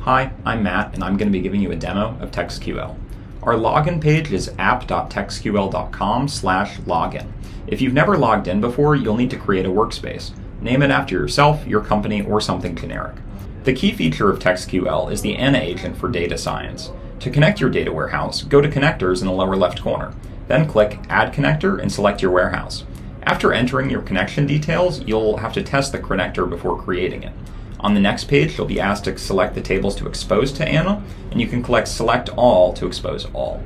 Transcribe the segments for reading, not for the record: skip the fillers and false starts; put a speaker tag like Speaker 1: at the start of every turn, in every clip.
Speaker 1: Hi, I'm Matt, and I'm going to be giving you a demo of TextQL. Our login page is app.textql.com/login. If you've never logged in before, you'll need to create a workspace. Name it after yourself, your company, or something generic. The key feature of TextQL is the ANA agent for data science. To connect your data warehouse, go to Connectors in the lower left corner. Then click Add Connector and select your warehouse. After entering your connection details, you'll have to test the connector before creating it. On the next page, you'll be asked to select the tables to expose to ANA, and you can click Select All to expose all.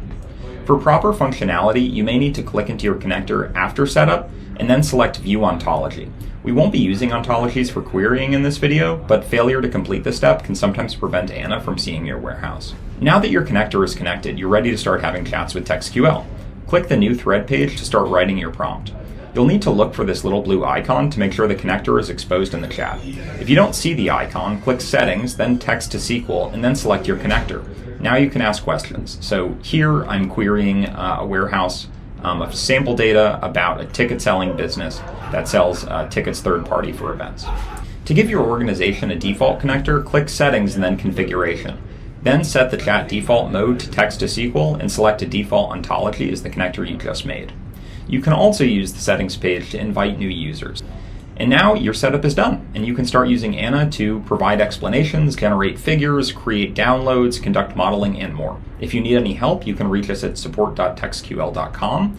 Speaker 1: For proper functionality, you may need to click into your connector after setup, and then select View Ontology. We won't be using ontologies for querying in this video, but failure to complete this step can sometimes prevent ANA from seeing your warehouse. Now that your connector is connected, you're ready to start having chats with TextQL. Click the New Thread page to start writing your prompt. You'll need to look for this little blue icon to make sure the connector is exposed in the chat. If you don't see the icon, click Settings, then Text to SQL, and then select your connector. Now you can ask questions. So here I'm querying a warehouse of sample data about a ticket-selling business that sells tickets third-party for events. To give your organization a default connector, click Settings and then Configuration. Then set the chat default mode to Text to SQL and select a default ontology as the connector you just made. You can also use the settings page to invite new users. And now your setup is done, and you can start using ANA to provide explanations, generate figures, create downloads, conduct modeling, and more. If you need any help, you can reach us at support.textql.com.